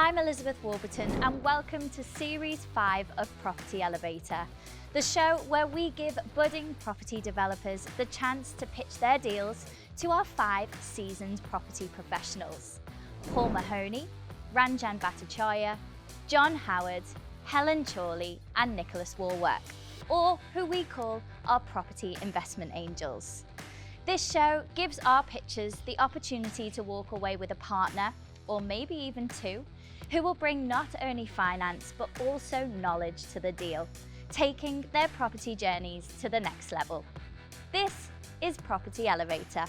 I'm Elizabeth Warburton and welcome to Series 5 of Property Elevator, the show where we give budding property developers the chance to pitch their deals to our 5 seasoned property professionals: Paul Mahoney, Ranjan Bhattacharya, John Howard, Helen Chorley and Nicholas Wallwork, or who we call our property investment angels. This show gives our pitchers the opportunity to walk away with a partner, or maybe even 2, who will bring not only finance but also knowledge to the deal, taking their property journeys to the next level. This is Property Elevator.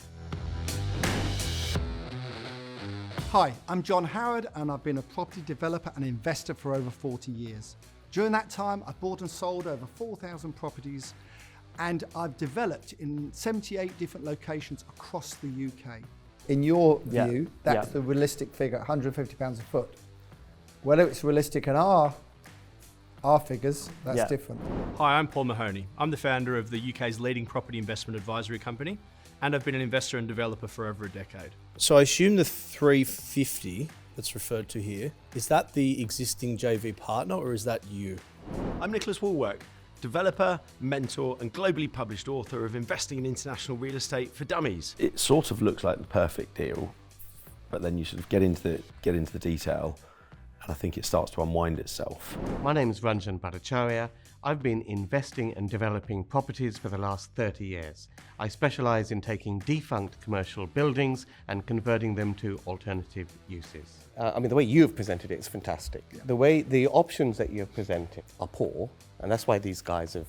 Hi, I'm John Howard and I've been a property developer and investor for over 40 years. During that time, I've bought and sold over 4,000 properties and I've developed in 78 different locations across the UK. In your view, that's the realistic figure, £150 a foot. Whether it's realistic in our figures, that's different. Hi, I'm Paul Mahoney. I'm the founder of the UK's leading property investment advisory company, and I've been an investor and developer for over a decade. So I assume the 350 that's referred to here, is that the existing JV partner or is that you? I'm Nicholas Wallwork, developer, mentor and globally published author of Investing in International Real Estate for Dummies. It sort of looks like the perfect deal, but then you sort of get into the detail and I think it starts to unwind itself. My name is Ranjan Bhattacharya. I've been investing and developing properties for the last 30 years. I specialise in taking defunct commercial buildings and converting them to alternative uses. The way you have presented it is fantastic. The options that you have presented are poor, and that's why these guys have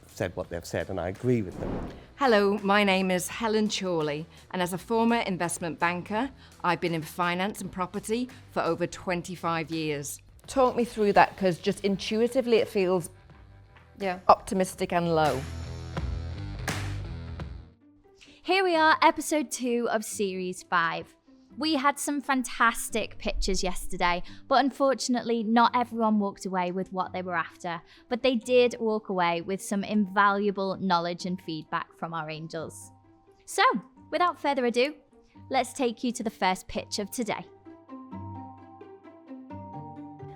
said what they've said, and I agree with them. Hello, my name is Helen Chorley, and as a former investment banker, I've been in finance and property for over 25 years. Talk me through that, because just intuitively it feels optimistic and low. Here we are, episode 2 of series 5. We had some fantastic pitches yesterday, but unfortunately not everyone walked away with what they were after, but they did walk away with some invaluable knowledge and feedback from our angels. So, without further ado, let's take you to the first pitch of today.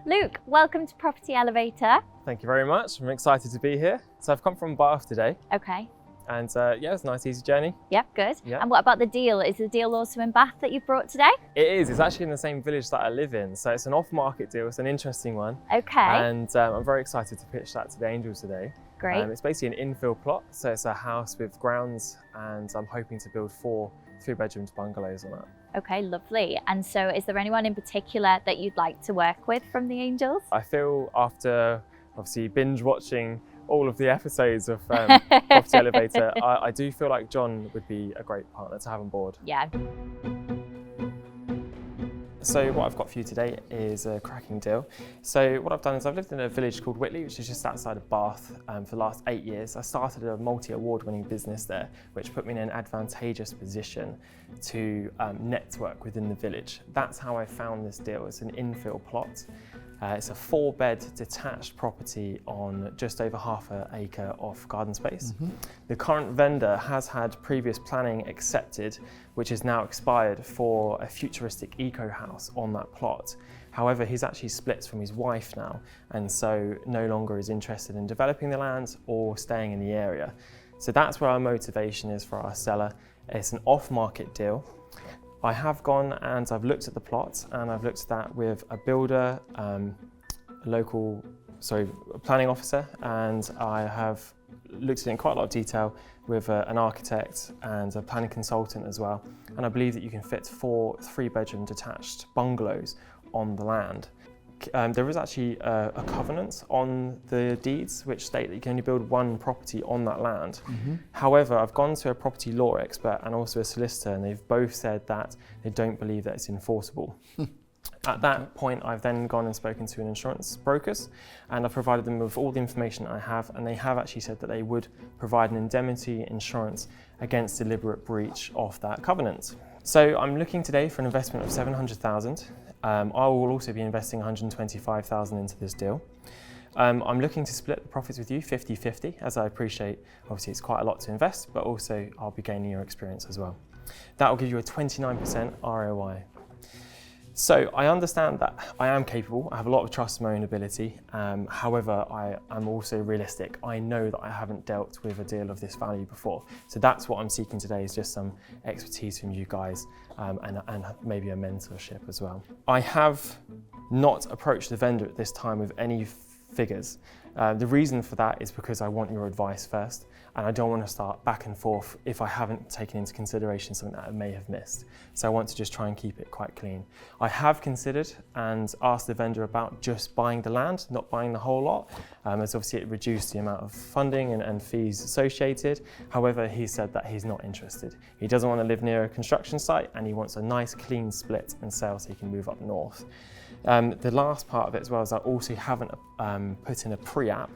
Luke, welcome to Property Elevator. Thank you very much. I'm excited to be here. So I've come from Bath today. Okay. And it's a nice, easy journey. Yep, good. Yep. And what about the deal? Is the deal also in Bath that you've brought today? It is. It's actually in the same village that I live in. So it's an off-market deal. It's an interesting one. Okay. And I'm very excited to pitch that to the Angels today. Great. It's basically an infill plot. So it's a house with grounds and I'm hoping to build 4 3-bedroom bungalows on it. Okay, lovely. And so is there anyone in particular that you'd like to work with from the Angels? I feel after obviously binge watching all of the episodes of Property Elevator, I do feel like John would be a great partner to have on board. Yeah. So what I've got for you today is a cracking deal. So what I've done is I've lived in a village called Whitley, which is just outside of Bath for the last 8 years. I started a multi-award winning business there, which put me in an advantageous position to network within the village. That's how I found this deal. It's an infill plot. It's a 4-bed detached property on just over half an acre of garden space. Mm-hmm. The current vendor has had previous planning accepted, which is now expired for a futuristic eco house on that plot. However, he's actually split from his wife now, and so no longer is interested in developing the land or staying in the area. So that's where our motivation is for our seller. It's an off-market deal. I have gone and I've looked at the plot and I've looked at that with a builder, a planning officer, and I have looked at it in quite a lot of detail with an architect and a planning consultant as well. And I believe that you can fit 4 3-bedroom detached bungalows on the land. There is actually a covenant on the deeds which state that you can only build 1 property on that land. Mm-hmm. However, I've gone to a property law expert and also a solicitor, and they've both said that they don't believe that it's enforceable. At that point, I've then gone and spoken to an insurance brokers, and I've provided them with all the information I have, and they have actually said that they would provide an indemnity insurance against deliberate breach of that covenant. So I'm looking today for an investment of 700,000. I will also be investing 125,000 into this deal. I'm looking to split the profits with you 50-50, as I appreciate obviously it's quite a lot to invest, but also I'll be gaining your experience as well. That will give you a 29% ROI. So I understand that I am capable, I have a lot of trust in my own ability, however I'm also realistic. I know that I haven't dealt with a deal of this value before. So that's what I'm seeking today, is just some expertise from you guys and maybe a mentorship as well. I have not approached the vendor at this time with any figures. The reason for that is because I want your advice first, and I don't want to start back and forth if I haven't taken into consideration something that I may have missed. So I want to just try and keep it quite clean. I have considered and asked the vendor about just buying the land, not buying the whole lot, as obviously it reduced the amount of funding and fees associated. However, he said that he's not interested. He doesn't want to live near a construction site, and he wants a nice clean split and sale so he can move up north. The last part of it as well is I also haven't put in a pre-app.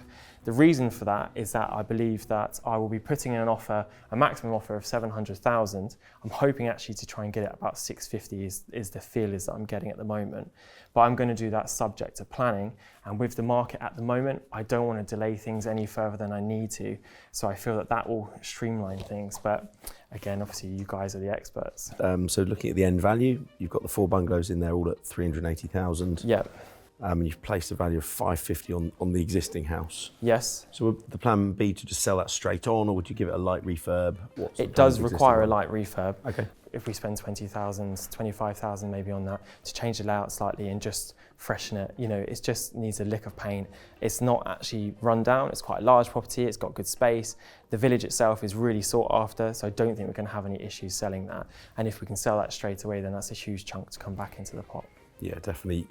The reason for that is that I believe that I will be putting in an offer, a maximum offer of 700,000. I'm hoping actually to try and get it about 650 is the feel is that I'm getting at the moment. But I'm going to do that subject to planning. And with the market at the moment, I don't want to delay things any further than I need to. So I feel that that will streamline things. But again, obviously you guys are the experts. So looking at the end value, you've got the 4 bungalows in there all at 380,000. Yeah. And you've placed a value of 550 on the existing house. Yes. So would the plan be to just sell that straight on, or would you give it a light refurb? It does require a light refurb. Okay. If we spend 20,000, 25,000 maybe on that, to change the layout slightly and just freshen it, you know, it just needs a lick of paint. It's not actually run down, it's quite a large property, it's got good space. The village itself is really sought after, so I don't think we're going to have any issues selling that. And if we can sell that straight away, then that's a huge chunk to come back into the pot. Yeah, definitely.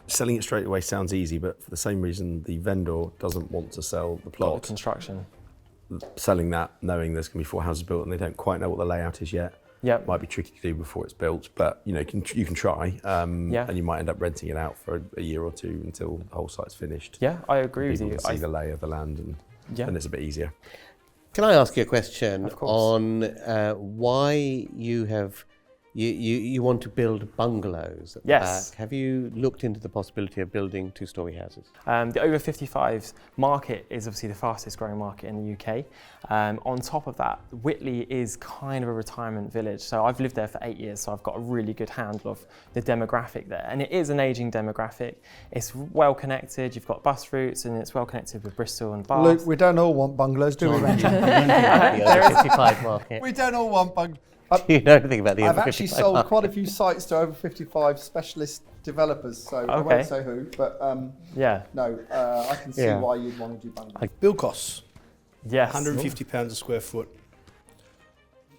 Selling it straight away sounds easy, but for the same reason, the vendor doesn't want to sell the plot. Got the construction. Selling that, knowing there's going to be 4 houses built and they don't quite know what the layout is yet, might be tricky to do before it's built. But you know, you can try, and you might end up renting it out for a year or two until the whole site's finished. Yeah, I agree with you. People can see the lay of the land, and then it's a bit easier. Can I ask you a question Of course. on why you want to build bungalows at the Yes. back? Have you looked into the possibility of building 2-storey houses? The over 55s market is obviously the fastest growing market in the UK. On top of that, Whitley is kind of a retirement village. So I've lived there for 8 years, so I've got a really good handle of the demographic there. And it is an ageing demographic. It's well connected, you've got bus routes, and it's well connected with Bristol and Bath. Luke, we don't all want bungalows, do we, Ranjan? The over 55 market. We don't all want bungalows. Do you know anything about the I've over actually 55 sold market? quite a few sites to over 55 specialist developers, so I Okay. won't say who, but Yeah. no, I can see why you'd want to do bungalows. Build costs, Yes. £150 a square foot.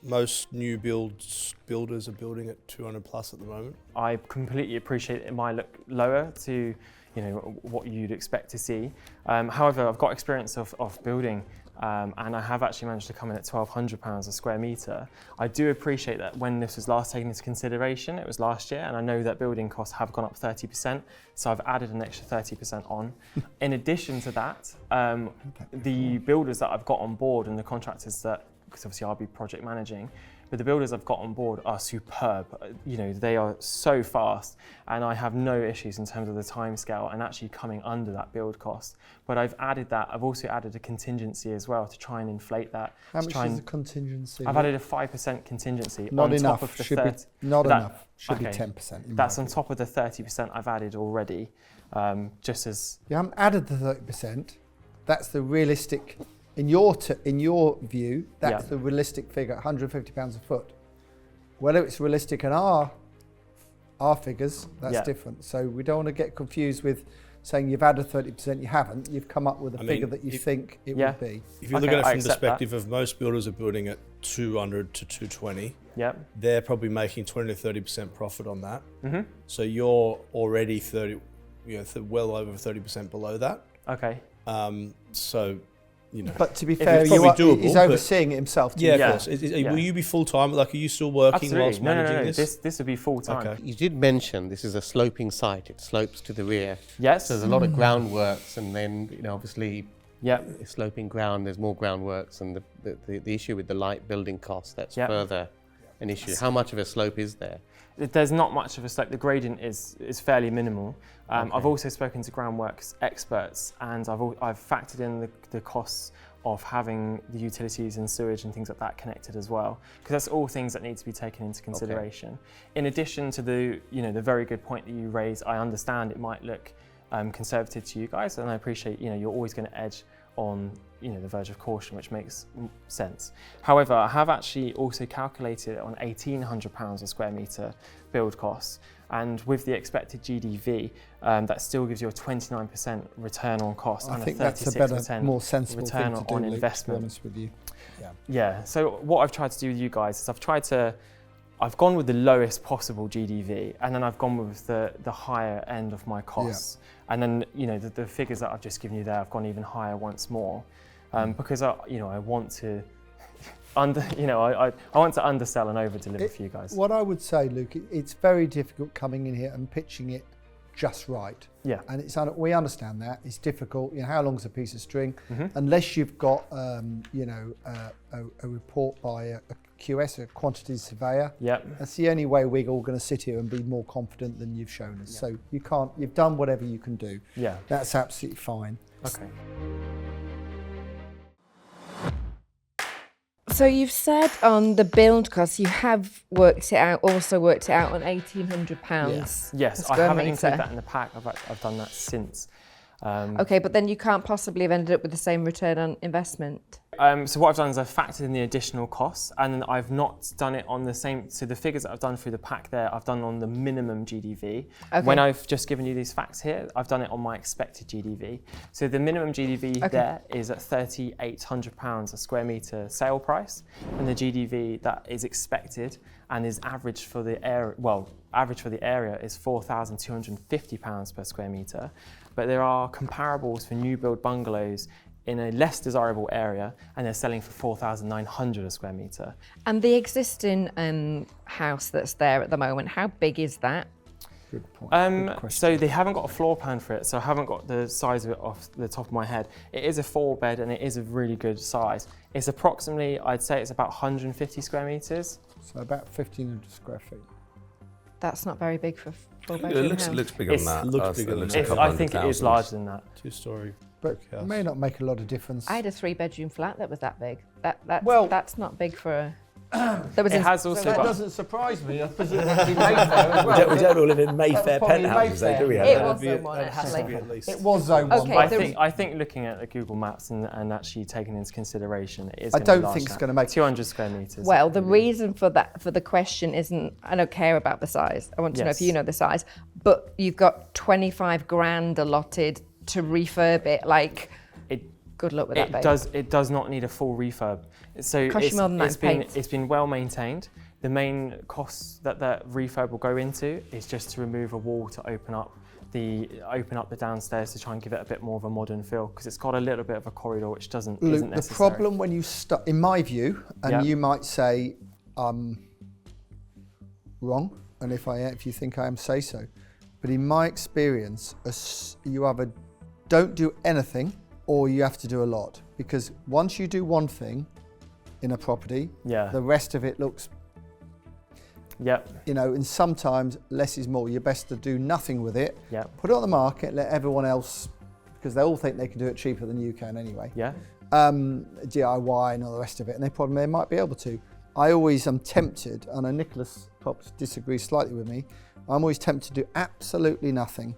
Most new builders are building at 200 plus at the moment. I completely appreciate it might look lower to, you know, what you'd expect to see. However, I've got experience of building, and I have actually managed to come in at £1,200 a square metre. I do appreciate that when this was last taken into consideration, it was last year, and I know that building costs have gone up 30%, so I've added an extra 30% on. In addition to that, the builders that I've got on board and the contractors that, because obviously I'll be project managing, but the builders I've got on board are superb. You know, they are so fast, and I have no issues in terms of the timescale and actually coming under that build cost. But I've also added a contingency as well to try and inflate that. How much is the contingency? I've added a 5% contingency Not on enough. top of the Should be 30. not that- enough. Should be okay. 10%. in That's my on view. top of the 30% I've added already, just as. You haven't added the 30%. That's the realistic. In your view, that's the realistic figure, £150 a foot. Whether it's realistic in our figures, that's different. So we don't want to get confused with saying you've added 30%, you haven't. You've come up with a figure that you think it would be. If you look at it from the perspective of most builders are building at 200 to 220, they're probably making 20 to 30% profit on that. Mm-hmm. So you're already well over 30% below that. Okay. So, you know. But to be fair, he's overseeing it himself too. Yeah, of course. Will you be full-time? Like, are you still working whilst managing this? This would be full-time. Okay. You did mention this is a sloping site. It slopes to the rear. Yes. So there's a lot of groundworks, and then, you know, obviously, sloping ground, there's more groundworks, and the issue with the light building cost, that's further an issue. How much of a slope is there? There's not much of a slope. The gradient is fairly minimal. I've also spoken to groundworks experts, and I've factored in the costs of having the utilities and sewage and things like that connected as well, because that's all things that need to be taken into consideration. Okay. In addition to the very good point that you raised, I understand it might look conservative to you guys, and I appreciate you're always going to edge on the verge of caution, which makes sense. However, I have actually also calculated it on £1,800 a square metre build costs, and with the expected GDV, that still gives you a 29% return on cost and a 36% more sensible return thing to do, on Luke, investment. to be honest with you. Yeah. So what I've tried to do with you guys is I've gone with the lowest possible GDV, and then I've gone with the higher end of my costs. And then the figures that I've just given you there, I've gone even higher once more, because I want to I want to undersell and over-deliver for you guys. What I would say, Luke, it's very difficult coming in here and pitching it just right. Yeah. And we understand that it's difficult. How long's a piece of string? Unless you've got a report by a QS, a quantity surveyor. That's the only way we're all going to sit here and be more confident than you've shown us. So you've done whatever you can do. That's absolutely fine. Okay. So you've said on the build cost, you have worked it out on £1,800. Yes, I haven't included that in the pack. I've done that since. Okay, but then you can't possibly have ended up with the same return on investment. So what I've done is I've factored in the additional costs, and then I've not done it on the same. So the figures that I've done through the pack there, I've done on the minimum GDV. Okay. When I've just given you these facts here, I've done it on my expected GDV. So the minimum GDV there is at £3,800 a square metre sale price, and the GDV that is expected and is average for the area. Well, average for the area is £4,250 per square metre. But there are comparables for new build bungalows in a less desirable area, and they're selling for £4,900 a square metre. And the existing house that's there at the moment, how big is that? Good point. So they haven't got a floor plan for it, so I haven't got the size of it off the top of my head. It is a 4-bed and it is a really good size. It's approximately, I'd say it's about 150 square metres. So about 1,500 square feet. That's not very big for It looks bigger than that. Looks bigger than that. I think it is larger than that. 2-storey. But it may not make a lot of difference. I had a 3-bedroom flat that was that big. That's not big for a... It has also that got... doesn't surprise me. I presume it would be Mayfair as well. We don't all live in Mayfair penthouses, though, do we? It was Zone 1, actually. It was Zone 1. Okay, I think looking at the Google Maps and actually taking into consideration, it is I don't think it's going to make 200 square metres. Well, the reason for the question isn't, I don't care about the size. I want to know if you know the size. But you've got 25 grand allotted to refurb it. Good luck with that, babe. It does not need a full refurb. So it's been well maintained. The main costs that refurb will go into is just to remove a wall to open up the downstairs to try and give it a bit more of a modern feel, because it's got a little bit of a corridor which isn't necessary. The problem when you start, in my view, and you might say I'm wrong, and if you think I am, say so. But in my experience, you either don't do anything or you have to do a lot, because once you do one thing in a property, the rest of it looks, and sometimes less is more. You're best to do nothing with it, put it on the market, let everyone else, because they all think they can do it cheaper than you can anyway. DIY and all the rest of it, and they might be able to. I always am tempted, and I know Nicholas perhaps disagrees slightly with me, I'm always tempted to do absolutely nothing,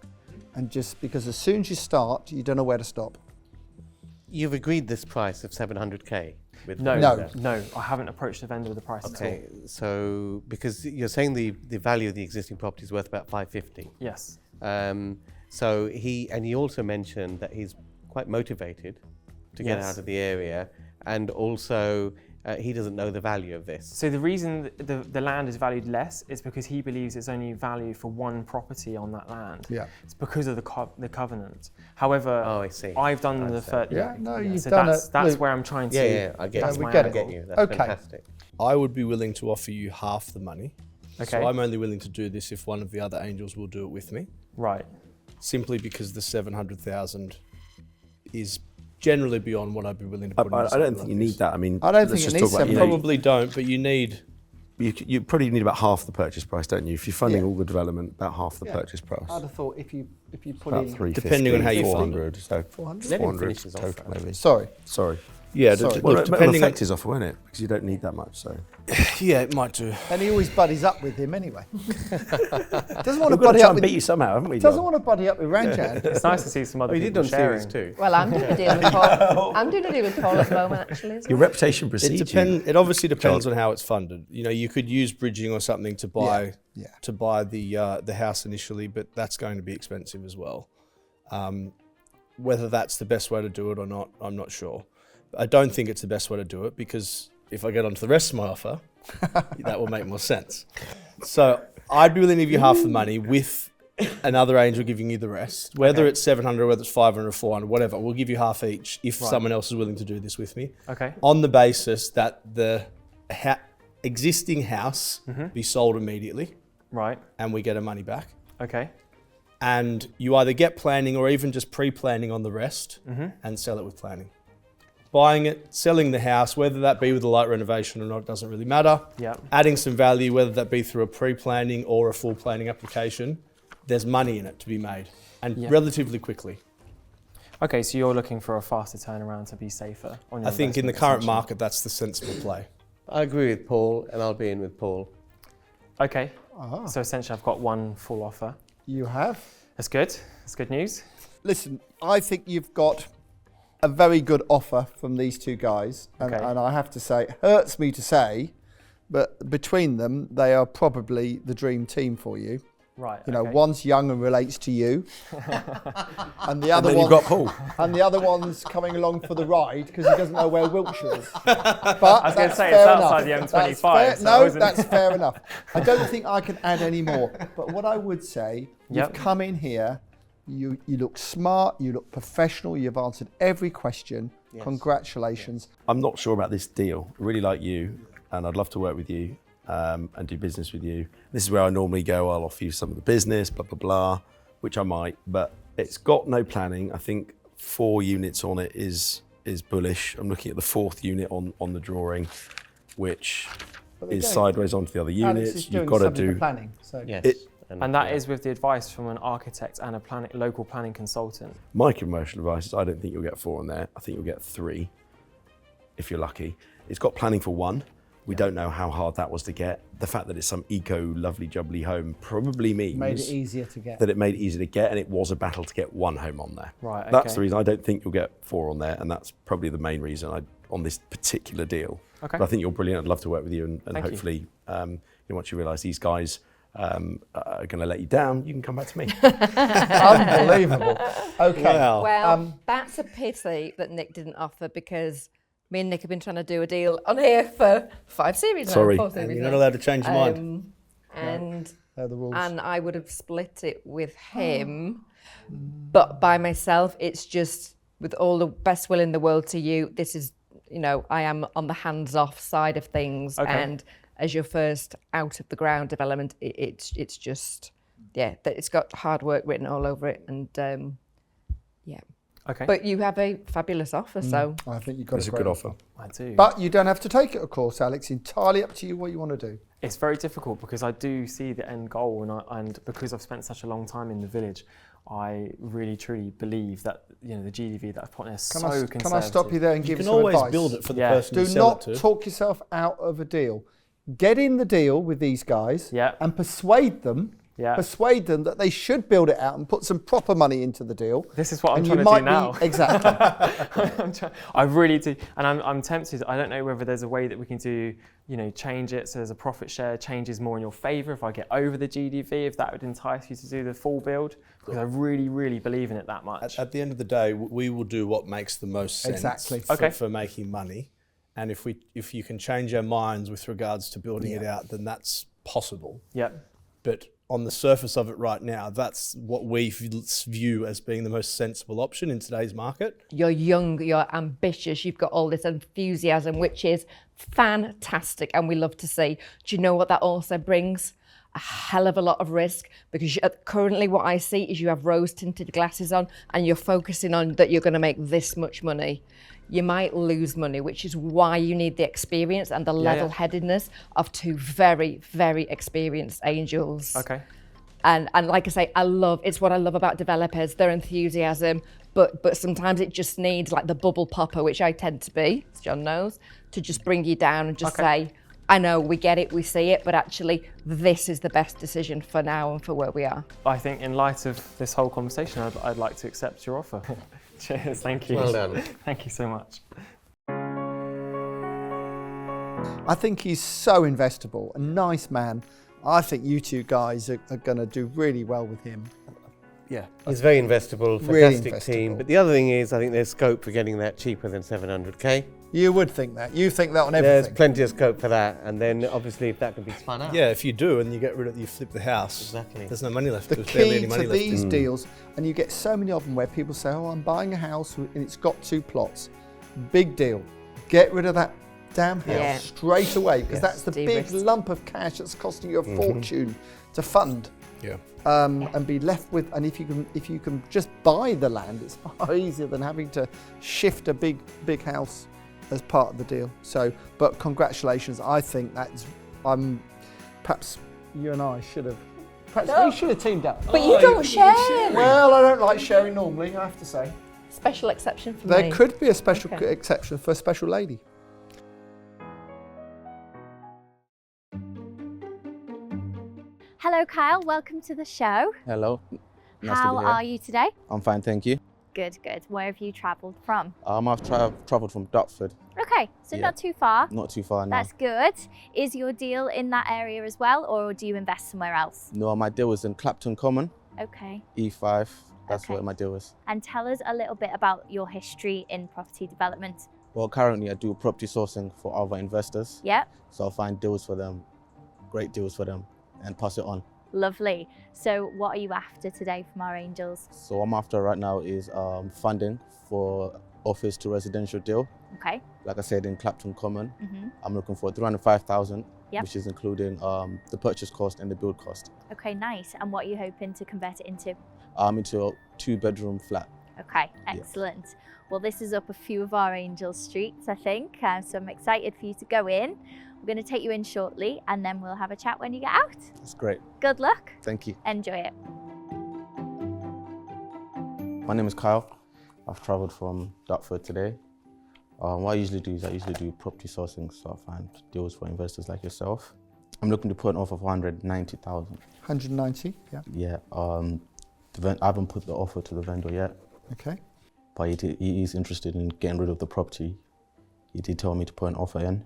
and just because as soon as you start, you don't know where to stop. You've agreed this price of 700k? No, I haven't approached the vendor with the price at all. Okay, so because you're saying the value of the existing property is worth about 550. Yes. So he also mentioned that he's quite motivated to get out of the area, and also he doesn't know the value of this. So the reason the land is valued less is because he believes it's only value for one property on that land. It's because of the covenant. However, I see. I've done the third. You've so done it. That's where I'm trying to. I get it. I get you. That's fantastic. I would be willing to offer you half the money. Okay. So I'm only willing to do this if one of the other angels will do it with me. Right. Simply because the 700,000 is generally beyond what I'd be willing to put in. I don't think you need that. I mean, I don't think it needs You probably don't, but you need... You probably need about half the purchase price, don't you? If you're funding all the development, about half the purchase price. I'd have thought if you put about in 350, depending on how you 400, so 400. Let him 400 finish his total offer. maybe. Sorry. Yeah, Well, it'll affect his offer, won't it? Because you don't need that much, so. Yeah, it might do. And he always buddies up with him anyway. Doesn't want to buddy up with... beat you somehow, haven't we, John? Doesn't want to buddy up with Ranjan. It's nice to see some other people sharing too. Well, I'm doing a deal with Paul. I'm doing a deal with Paul at the moment, actually. Your reputation precedes you. It obviously depends on how it's funded. You know, you could use bridging or something to buy the house initially, but that's going to be expensive as well. Whether that's the best way to do it or not, I'm not sure. I don't think it's the best way to do it because if I get onto the rest of my offer, that will make more sense. So I'd be willing to give you half the money with another angel giving you the rest. Whether it's 700, whether it's 500 or 400, whatever, we'll give you half each if someone else is willing to do this with me. Okay. On the basis that the existing house be sold immediately. Right. And we get our money back. Okay. And you either get planning or even just pre-planning on the rest and sell it with planning. Buying it, selling the house, whether that be with a light renovation or not, doesn't really matter. Yep. Adding some value, whether that be through a pre-planning or a full planning application, there's money in it to be made and relatively quickly. Okay, so you're looking for a faster turnaround to be safer on your I think in the current market, that's the sensible play. I agree with Paul, and I'll be in with Paul. Okay, so essentially I've got one full offer. You have. That's good. That's good news. Listen, I think you've got a very good offer from these two guys. And, and I have to say, it hurts me to say, but between them, they are probably the dream team for you. Right. You know, one's young and relates to you, and the other you've got Paul. And the other one's coming along for the ride because he doesn't know where Wiltshire is. But I was going to say it's outside the M25. That's fair enough. I don't think I can add any more. But what I would say, you've come in here, you look smart, you look professional, you've answered every question. Yes. Congratulations. I'm not sure about this deal. I really like you, and I'd love to work with you. And do business with you. This is where I normally go, I'll offer you some of the business, blah, blah, blah, which I might, but it's got no planning. I think 4 units on it is bullish. I'm looking at the 4th unit on the drawing, which is sideways onto the other units. You've got to do planning. So. Yes. And that is with the advice from an architect and a local planning consultant. My commercial advice is I don't think you'll get 4 on there. I think you'll get 3, if you're lucky. It's got planning for 1. We don't know how hard that was to get. The fact that it's some eco, lovely, jubbly home probably means made it easier to get. That it made it easier to get, and it was a battle to get 1 home on there. Right. Okay. That's the reason I don't think you'll get 4 on there, and that's probably the main reason on this particular deal. Okay. But I think you're brilliant. I'd love to work with you, and hopefully, once you realise these guys are going to let you down, you can come back to me. Unbelievable. Okay. Well, that's a pity that Nick didn't offer because me and Nick have been trying to do a deal on here for 5 series now. Sorry. 4 series You're now. not allowed to change your mind. And they're the rules. And I would have split it with him, but by myself. It's just with all the best will in the world to you. This is, I am on the hands-off side of things, and as your first out of the ground development, it's just it's got hard work written all over it, and Okay. But you have a fabulous offer, so I think you've got a good offer. I do. But you don't have to take it, of course, Alex. Entirely up to you what you want to do. It's very difficult because I do see the end goal, and because I've spent such a long time in the village, I really truly believe that the GDV that I've put in is so conservative. Can I stop you there and give you some advice? You advice? can always build it for the person you Do sell not it to. talk yourself out of a deal. Get in the deal with these guys and persuade them. Persuade them that they should build it out and put some proper money into the deal. This is what I'm trying to do now. Exactly. I really do, and I'm tempted. I don't know whether there's a way that we can do, change it so there's a profit share changes more in your favour if I get over the GDV, if that would entice you to do the full build, because I really, really believe in it that much. At the end of the day, we will do what makes the most sense for making money, and if you can change our minds with regards to building it out, then that's possible. Yep. But on the surface of it right now, that's what we view as being the most sensible option in today's market. You're young, you're ambitious, you've got all this enthusiasm, which is fantastic, and we love to see. Do you know what that also brings? A hell of a lot of risk, because currently what I see is you have rose-tinted glasses on and you're focusing on that you're going to make this much money. You might lose money, which is why you need the experience and the level-headedness of 2 very, very experienced angels. Okay. And like I say, it's what I love about developers, their enthusiasm, but sometimes it just needs like the bubble popper, which I tend to be, as John knows, to just bring you down and just say, I know, we get it, we see it, but actually this is the best decision for now and for where we are. I think in light of this whole conversation, I'd like to accept your offer. Cheers, thank you. Well done. Thank you so much. I think he's so investable, a nice man. I think you two guys are going to do really well with him. Yeah, he's very investable, fantastic team. But the other thing is, I think there's scope for getting that cheaper than 700k. You would think that. You think that on everything. There's plenty of scope for that, and then obviously if that can be spun out. Yeah, if you do and you get rid of, you flip the house. Exactly. There's no money left. The There's barely key any money to left. these deals, and you get so many of them where people say, oh, I'm buying a house and it's got 2 plots. Big deal. Get rid of that damn house straight away, because that's the big lump of cash that's costing you a fortune to fund. Yeah. And be left with, and if you can just buy the land, it's far easier than having to shift a big house as part of the deal. So, but congratulations, I think that's, perhaps you and I should have, we should have teamed up. But you don't share. Well, I don't like sharing normally, I have to say. Special exception for me. There could be a special exception for a special lady. Hello, Kyle. Welcome to the show. Hello. Nice How to be here. are you today? I'm fine, thank you. Good, good. Where have you travelled from? I've travelled from Dartford. Okay, so not too far. Not too far now. That's good. Is your deal in that area as well, or do you invest somewhere else? No, my deal was in Clapton Common, Okay. E5. That's where my deal is. And tell us a little bit about your history in property development. Well, currently I do property sourcing for other investors. Yep. So I'll find deals for them, great deals for them, and pass it on. Lovely. So what are you after today from our angels? So I'm after right now is funding for office to residential deal. Okay. Like I said, in Clapton Common, I'm looking for 305,000, which is including the purchase cost and the build cost. Okay, nice. And what are you hoping to convert it into? Into a 2-bedroom flat. Okay, excellent. Well, this is up a few of our angel streets, I think. So I'm excited for you to go in. We're going to take you in shortly, and then we'll have a chat when you get out. That's great. Good luck. Thank you. Enjoy it. My name is Kyle. I've travelled from Dartford today. What I usually do is property sourcing, so I find deals for investors like yourself. I'm looking to put an offer of 190,000. 190, yeah. Yeah. I haven't put the offer to the vendor yet. Okay. But he is interested in getting rid of the property. He did tell me to put an offer in.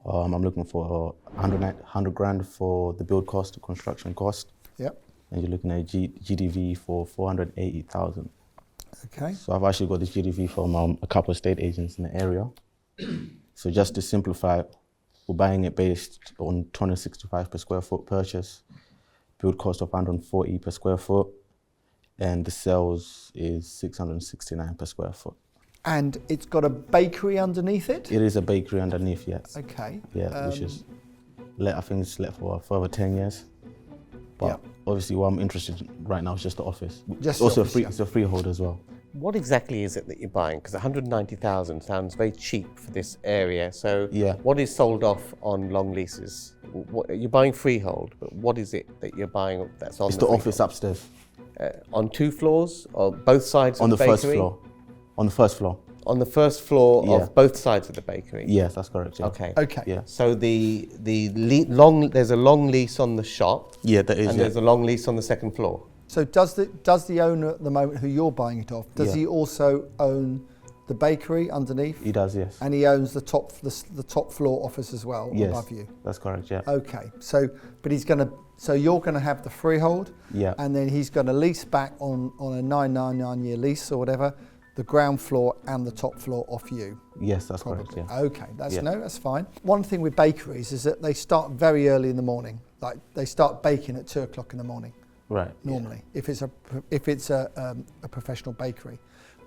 I'm looking for 100 grand for the build cost, the construction cost. Yep. And you're looking at GDV for 480,000. Okay. So I've actually got this GDV from a couple of estate agents in the area. So just to simplify, we're buying it based on 265 per square foot purchase, build cost of 140 per square foot, and the sales is 669 per square foot. And it's got a bakery underneath it? It is a bakery underneath, yes. Okay. Yeah, which is, I think it's let for over 10 years. But obviously what I'm interested in right now is just the office. Just also the office, it's a freehold as well. What exactly is it that you're buying? Because 190,000 sounds very cheap for this area. So what is sold off on long leases? You're buying freehold, but what is it that you're buying that's on It's the the office upstairs. On 2 floors, or both sides on of the bakery? first floor. On the first floor. On the first floor of both sides of the bakery? Yes, that's correct. Yeah. Okay. Okay. Yeah. So there's a long lease on the shop. Yeah, there is. And there's a long lease on the second floor. So does the owner at the moment who you're buying it off, does he also own the bakery underneath? He does, yes. And he owns the top floor office as well above you? That's correct, yeah. Okay. So you're gonna have the freehold, and then he's gonna lease back on a 999-year lease or whatever, the ground floor and the top floor off you. Yes, that's correct, yeah. Okay, that's fine. One thing with bakeries is that they start very early in the morning. Like they start baking at 2 o'clock in the morning. Right. Normally, if it's a professional bakery,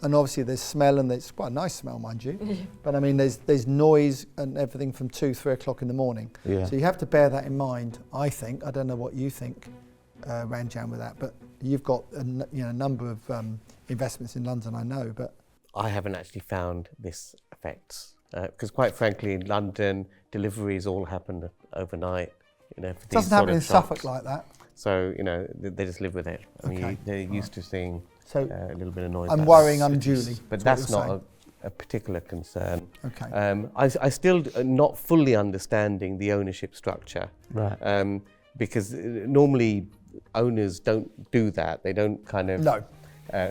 and obviously there's smell, and it's quite a nice smell, mind you. But I mean, there's noise and everything from 2, 3 o'clock in the morning. Yeah. So you have to bear that in mind. I think. I don't know what you think, Ranjan, with that, but you've got a number of investments in London, I know, but I haven't actually found this affects because, quite frankly, in London, deliveries all happen overnight. It doesn't happen in Suffolk like that. So, you know, they just live with it. I mean, they're used to seeing a little bit of noise. I'm worrying unduly. But that's not a particular concern. Okay. I still not fully understanding the ownership structure. Right. Because normally owners don't do that. They don't kind of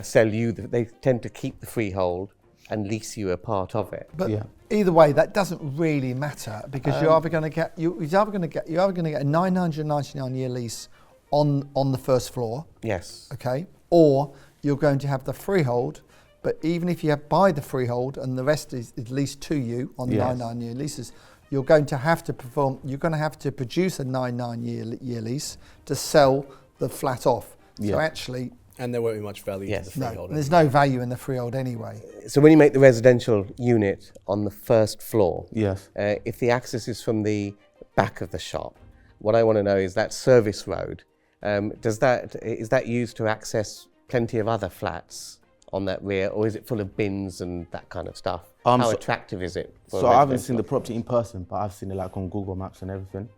sell you. They tend to keep the freehold and lease you a part of it. But either way, that doesn't really matter because you're either going to get a 999-year lease on the first floor. Yes. Okay. Or you're going to have the freehold. But even if you buy the freehold and the rest is leased to you on 99-year leases, you're going to have to produce a 99-year lease to sell the flat off. So actually, and there won't be much value to the freehold. No, there's no value in the freehold anyway. So when you make the residential unit on the first floor, if the access is from the back of the shop, what I want to know is that service road. Is that used to access plenty of other flats on that rear, or is it full of bins and that kind of stuff? How attractive is it? So I haven't seen the property in person, but I've seen it like on Google Maps and everything.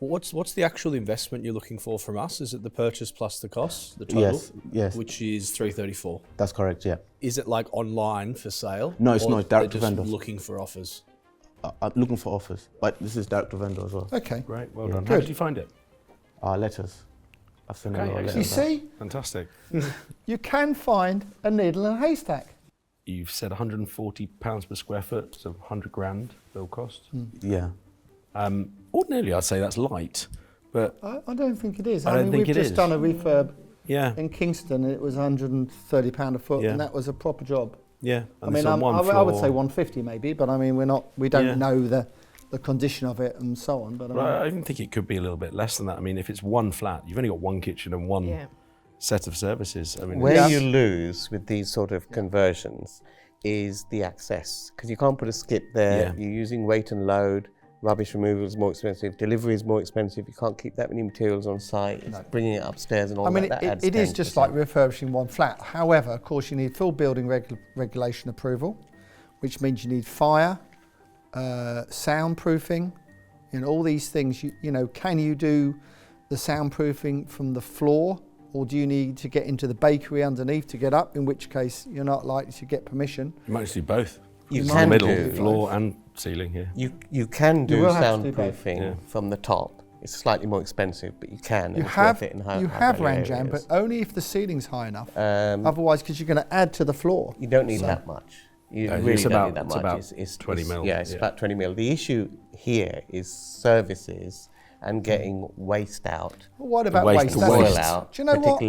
What's the actual investment you're looking for from us? Is it the purchase plus the cost, the total? Yes. Which is 334. That's correct. Yeah. Is it like online for sale? No, it's not. It's direct to vendor. Looking for offers. I'm looking for offers, but this is direct to vendor as well. Okay. Great. Well done. How did you find it? Letters. I've seen a lot of letters. You see, fantastic. You can find a needle in a haystack. You've said £140 per square foot, so 100 grand build cost. Yeah. Ordinarily, I'd say that's light, but I don't think it is. I don't think we've just done a refurb in Kingston, and it was £130 a foot, and that was a proper job. Yeah, I mean, I would say 150 maybe, but I mean, we don't know the condition of it and so on. But I even think it could be a little bit less than that. I mean, if it's one flat, you've only got one kitchen and one set of services. I mean, where you lose with these sort of conversions is the access, because you can't put a skip there. You're using weight and load. Rubbish removal is more expensive. Delivery is more expensive. You can't keep that many materials on site. It's bringing it upstairs and all that. I mean, it is just like refurbishing one flat. However, of course, you need full building regulation approval, which means you need fire, soundproofing, all these things. You know, can you do the soundproofing from the floor, or do you need to get into the bakery underneath to get up? In which case, you're not likely to get permission. You might just do both. You in can the middle, do floor and ceiling here. You can do soundproofing from the top. It's slightly more expensive, but you can. You have Ranjan, but only if the ceiling's high enough. Otherwise, because you're going to add to the floor. You don't need that much. You really don't need that much. It's 20 mil. Yeah, it's about 20 mil. The issue here is services and getting waste out. Well, what about waste? Soil out. Do you know what?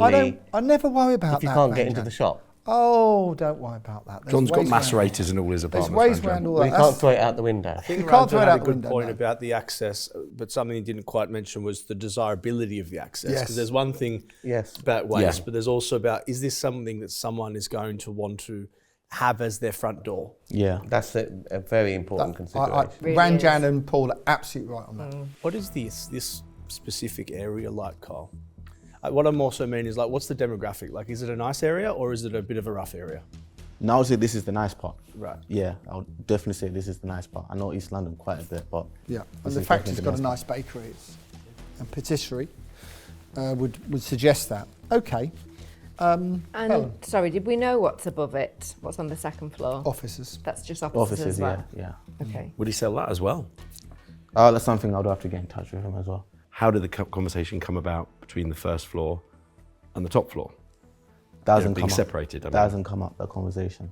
I never worry about that. If you can't get into the shop. Oh, don't worry about that. John's got macerators in all his apartments. There's ways around all that. You can't throw it out the window. You can't throw it out the window. Good point about the access, but something he didn't quite mention was the desirability of the access. Because there's one thing about waste, but there's also about, is this something that someone is going to want to have as their front door? Yeah. That's a very important consideration. Ranjan and Paul are absolutely right on that. What is this specific area like, Carl? What I'm also meaning is, like, what's the demographic? Like, is it a nice area or is it a bit of a rough area? No, I would say this is the nice part. Right. Yeah, I would definitely say this is the nice part. I know East London quite a bit, but yeah, and the fact it's got a nice bakery and patisserie would suggest that. Okay. And sorry, did we know what's above it? What's on the second floor? Offices. That's just offices as well? Yeah. Okay. Would he sell that as well? That's something I would have to get in touch with him as well. How did the conversation come about between the first floor and the top floor? Being separated. That hasn't come up, that conversation.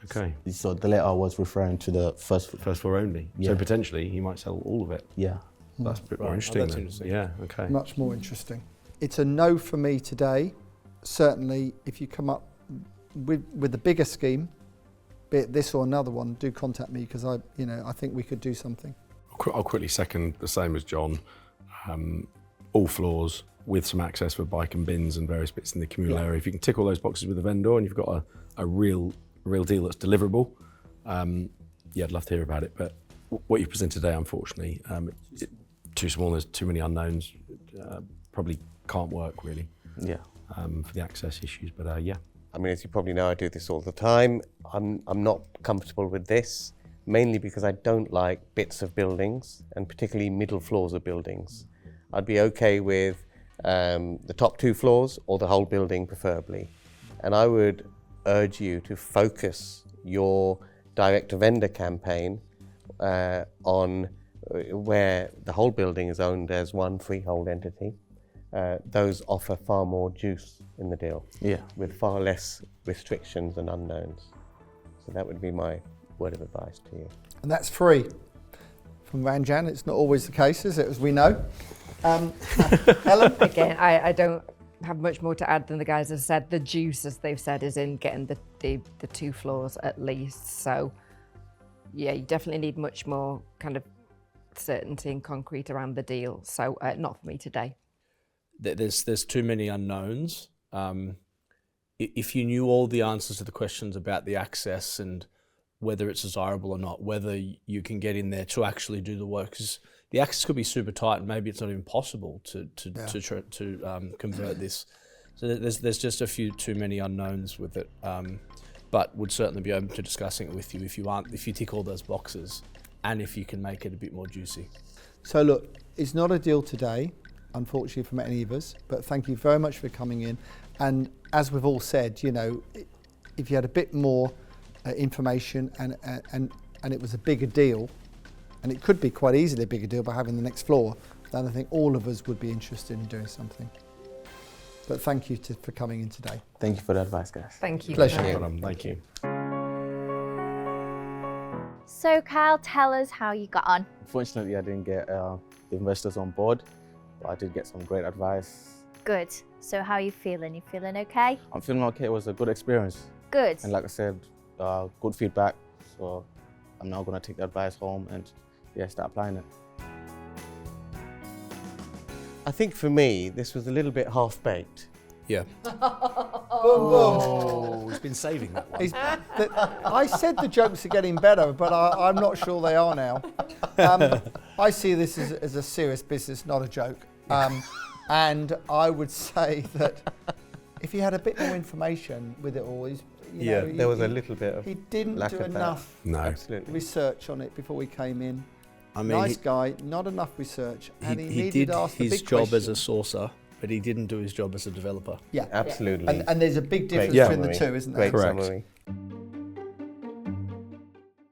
Okay. So the letter was referring to the first floor only. Yeah. So potentially he might sell all of it. Yeah. That's a bit more interesting. That's interesting. Yeah. Okay. Much more interesting. It's a no for me today. Certainly, if you come up with the bigger scheme, be it this or another one, do contact me because I think we could do something. I'll quickly second the same as John. All floors with some access for bike and bins and various bits in the communal area. If you can tick all those boxes with a vendor and you've got a real deal that's deliverable, I'd love to hear about it. But what you've presented today, unfortunately, too small. There's too many unknowns. Probably can't work really. Yeah. For the access issues, but I mean, as you probably know, I do this all the time. I'm not comfortable with this, mainly because I don't like bits of buildings, and particularly middle floors of buildings. I'd be okay with the top 2 floors or the whole building preferably. And I would urge you to focus your direct to vendor campaign on where the whole building is owned as one freehold entity. Those offer far more juice in the deal, with far less restrictions and unknowns. So that would be my word of advice to you. And that's free from Ranjan. It's not always the case, is it, as we know? Helen? Again, I don't have much more to add than the guys have said. The juice, as they've said, is in getting the 2 floors at least. So yeah, you definitely need much more kind of certainty and concrete around the deal. So not for me today. There's too many unknowns. If you knew all the answers to the questions about the access and whether it's desirable or not, whether you can get in there to actually do the work, because the access could be super tight and maybe it's not even possible to convert this. So there's just a few too many unknowns with it. But would certainly be open to discussing it with you if you tick all those boxes and if you can make it a bit more juicy. So look, it's not a deal today, unfortunately for any of us, but thank you very much for coming in. And as we've all said, you know, if you had a bit more information and it was a bigger deal, and it could be quite easily a bigger deal by having the next floor, then I think all of us would be interested in doing something. But thank you for coming in today. Thank you for the advice, guys. Thank you. Pleasure. Thank you. So Kyle, tell us how you got on. Unfortunately, I didn't get the investors on board, but I did get some great advice. Good. So how are you feeling? You feeling okay? I'm feeling okay. It was a good experience. Good. And like I said, good feedback. So I'm now going to take the advice home and start applying it. I think for me, this was a little bit half-baked. Yeah. Oh, he's been saving that one. I said the jokes are getting better, but I'm not sure they are now. I see this as a serious business, not a joke. And I would say that if he had a bit more information with it all, there was a little bit of he didn't lack do of enough research on it before we came in. I mean, nice guy, not enough research, and he did his job as a sourcer, but he didn't do his job as a developer. Yeah, absolutely. And there's a big difference between the two, isn't there? Great summary.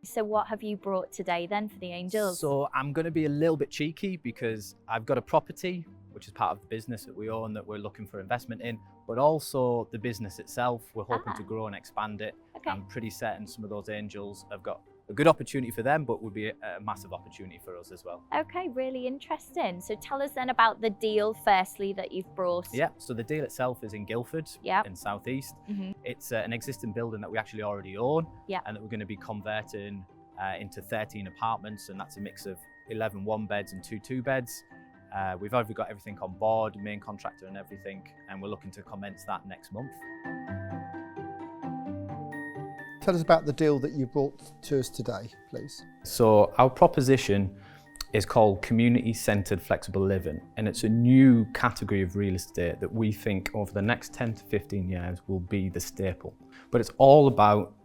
So what have you brought today then for the Angels? So I'm going to be a little bit cheeky because I've got a property, which is part of the business that we own, that we're looking for investment in, but also the business itself. We're hoping to grow and expand it. Okay. I'm pretty certain some of those Angels have got a good opportunity for them, but would be a massive opportunity for us as well. Okay, really interesting. So tell us then about the deal firstly that you've brought. Yeah, so the deal itself is in Guildford, in South East. It's an existing building that we actually already own, and that we're going to be converting into 13 apartments, and that's a mix of 11 one-beds and 2 two-beds. We've already got everything on board, main contractor and everything, and we're looking to commence that next month. Tell us about the deal that you brought to us today, please. So our proposition is called Community-Centred Flexible Living, and it's a new category of real estate that we think over the next 10 to 15 years will be the staple. But it's all about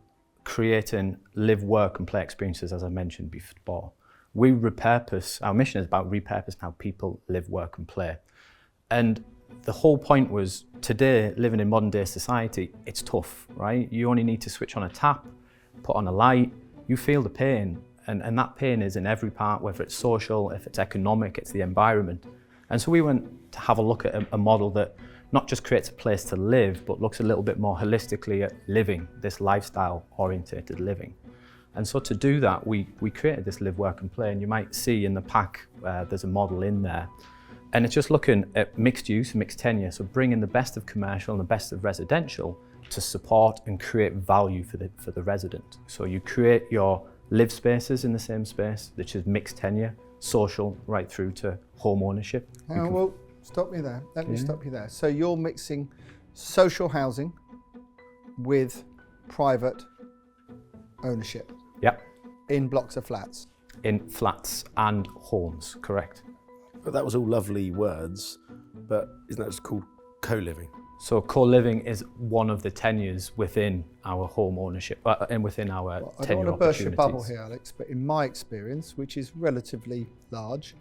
creating live, work and play experiences, as I mentioned before. Our mission is about repurposing how people live, work and play. And the whole point was, today, living in modern day society, it's tough, right? You only need to switch on a tap, put on a light, you feel the pain. And that pain is in every part, whether it's social, if it's economic, it's the environment. And so we went to have a look at a model that not just creates a place to live, but looks a little bit more holistically at living, this lifestyle-orientated living. And so to do that, we created this live, work and play, and you might see in the pack there's a model in there. And it's just looking at mixed use, mixed tenure, so bringing the best of commercial and the best of residential to support and create value for the resident. So you create your live spaces in the same space, which is mixed tenure, social, right through to home ownership. Well, stop me there. Let me stop you there. So you're mixing social housing with private ownership. Yep. In blocks of flats. In flats and homes, correct. But that was all lovely words, but isn't that just called co-living? So co-living is one of the tenures within our home ownership and within our tenure opportunities. I don't want to burst your bubble here, Alex, but in my experience, which is relatively large,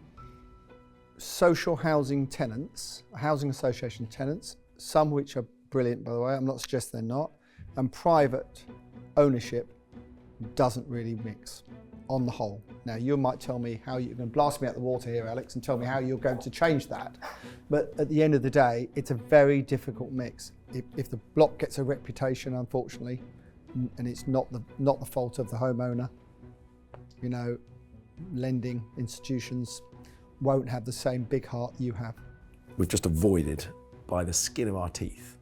social housing tenants, housing association tenants, some which are brilliant, by the way, I'm not suggesting they're not, and private ownership doesn't really mix on the whole. Now, you might tell me how you're going to blast me out the water here, Alex, and tell me how you're going to change that. But at the end of the day, it's a very difficult mix. If the block gets a reputation, unfortunately, and it's not the fault of the homeowner, you know, lending institutions won't have the same big heart you have. We've just avoided, by the skin of our teeth,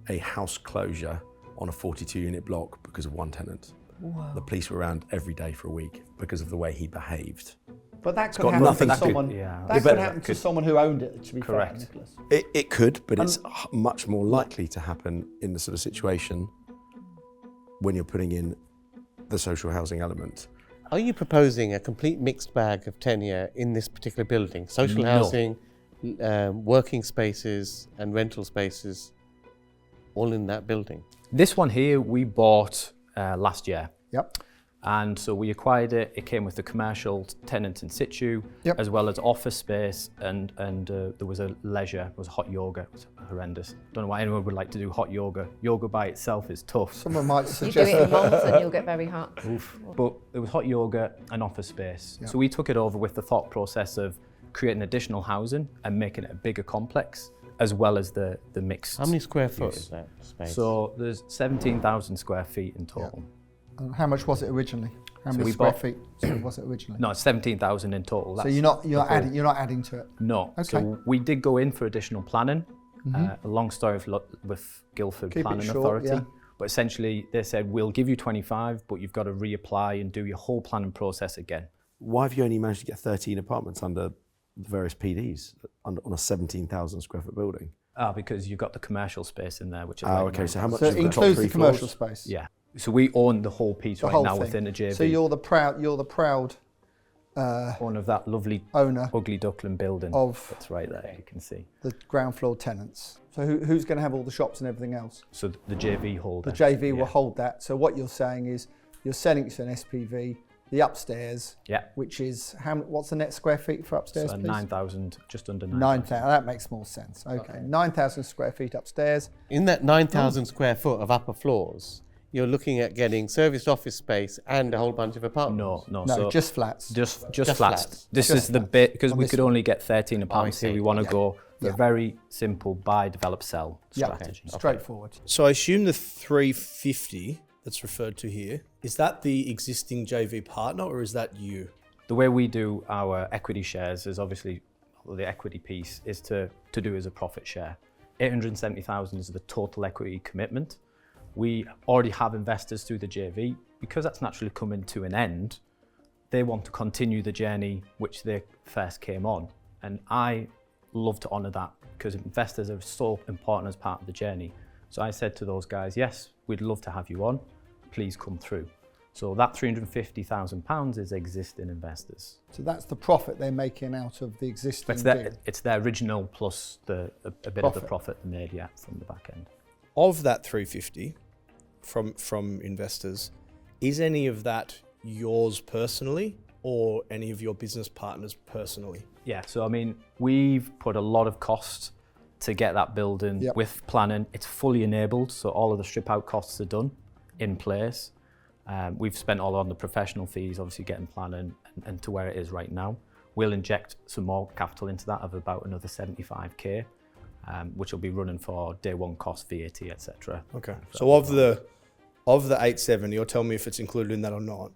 a house closure on a 42-unit block because of one tenant. Wow. The police were around every day for a week because of the way he behaved. But that could happen to someone. That could happen to someone who owned it. To be fair, Nicholas. It could, but it's much more likely to happen in the sort of situation when you're putting in the social housing element. Are you proposing a complete mixed bag of tenure in this particular building? Social housing, working spaces and rental spaces, all in that building? This one here we bought last year. Yep. And so we acquired it. It came with the commercial tenant in situ, as well as office space, and there was a leisure. It was hot yoga. It was horrendous. Don't know why anyone would like to do hot yoga. Yoga by itself is tough. Someone might suggest you do it in months and you'll get very hot. Oof. But it was hot yoga and office space. Yep. So we took it over with the thought process of creating additional housing and making it a bigger complex, as well as the mixed. How many square foot is that space? So there's 17,000 square feet in total. Yep. And how much was it originally? How many square feet was it originally? No, it's 17,000 in total. So you're not adding to it. No. Okay. So we did go in for additional planning. A long story with Guildford Planning Authority. Yeah. But essentially they said, we'll give you 25, but you've got to reapply and do your whole planning process again. Why have you only managed to get 13 apartments under the various PDs on a 17,000 square foot building? Because you've got the commercial space in there, which is okay. So how much? So it includes the commercial space. Yeah. So we own the whole piece right now within a JV. So you're the proud owner of that lovely ugly duckling building. That's right there. You can see the ground floor tenants. So who's going to have all the shops and everything else? So the JV holder. The JV will hold that. So what you're saying is you're selling it to an SPV. The upstairs, which is what's the net square feet for upstairs? So 9,000, just under 9,000. That makes more sense. Okay. 9,000 square feet upstairs. In that 9,000 square foot of upper floors, you're looking at getting serviced office space and a whole bunch of apartments. No, so just flats. Just flats. This is the bit, because we could only get 13 apartments here. We want to go the very simple buy, develop, sell strategy. Straightforward. So I assume the 350 that's referred to here, is that the existing JV partner or is that you? The way we do our equity shares is obviously, the equity piece is to do as a profit share. 870,000 is the total equity commitment. We already have investors through the JV. Because that's naturally coming to an end, they want to continue the journey which they first came on. And I love to honour that because investors are so important as part of the journey. So I said to those guys, yes, we'd love to have you on, please come through. So that £350,000 is existing investors. So that's the profit they're making out of the existing It's their original plus a bit of the profit they made from the back end. Of that 350 from investors, is any of that yours personally or any of your business partners personally? Yeah, so I mean, we've put a lot of cost to get that building with planning. It's fully enabled, so all of the strip out costs are done in place. We've spent all on the professional fees, obviously getting planning and to where it is right now. We'll inject some more capital into that of about another 75k, which will be running for day one cost, VAT, etc. Okay, so of the 870, or tell me if it's included in that or not,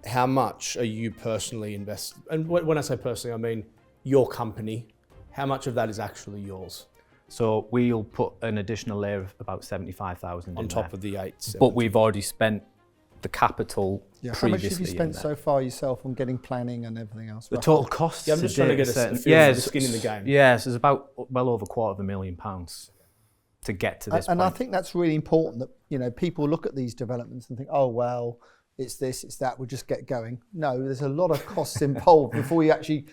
how much are you personally invested? And when I say personally, I mean your company. How much of that is actually yours? So we'll put an additional layer of about 75,000 on top of the 870. But we've already spent the capital previously. How much have you spent so far yourself on getting planning and everything else? The total cost. I'm just trying to get a feel of the skin in the game. Yes, it's about well over £250,000 to get to this point. And I think that's really important that people look at these developments and think, oh well, it's this, it's that, we'll just get going. No, there's a lot of costs involved before you actually,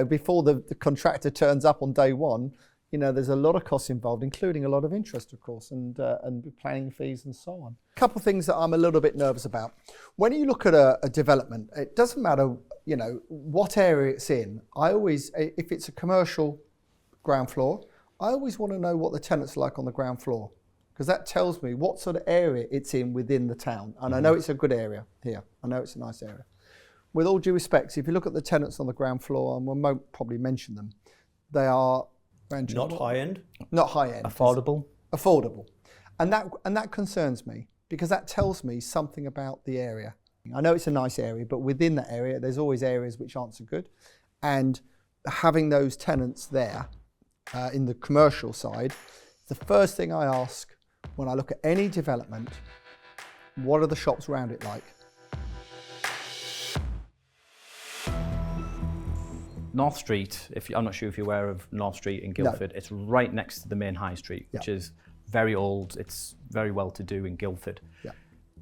before the contractor turns up on day one. There's a lot of costs involved, including a lot of interest, of course, and planning fees and so on. A couple of things that I'm a little bit nervous about. When you look at a development, it doesn't matter you know, what area it's in, I always, if it's a commercial ground floor, I always want to know what the tenants are like on the ground floor, because that tells me what sort of area it's in within the town. And I know it's a good area here. I know it's a nice area. With all due respect, if you look at the tenants on the ground floor, and we won't probably mention them, they are not high end. Not high end. Affordable. Affordable, and that concerns me, because that tells me something about the area. I know it's a nice area, but within that area, there's always areas which aren't so good, and having those tenants there in the commercial side, the first thing I ask when I look at any development, what are the shops around it like? North Street, I'm not sure if you're aware of North Street in Guildford, it's right next to the main high street, which is very old, it's very well to do in Guildford.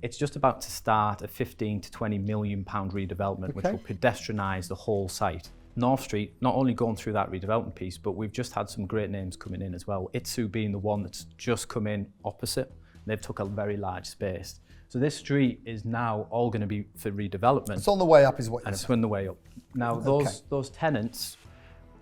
It's just about to start a 15 to 20 million pound redevelopment, which will pedestrianise the whole site. North Street, not only going through that redevelopment piece, but we've just had some great names coming in as well. Itsu being the one that's just come in opposite. They've took a very large space. So this street is now all going to be for redevelopment. It's on the way up is what you're saying. And it's on the way up. Now those tenants,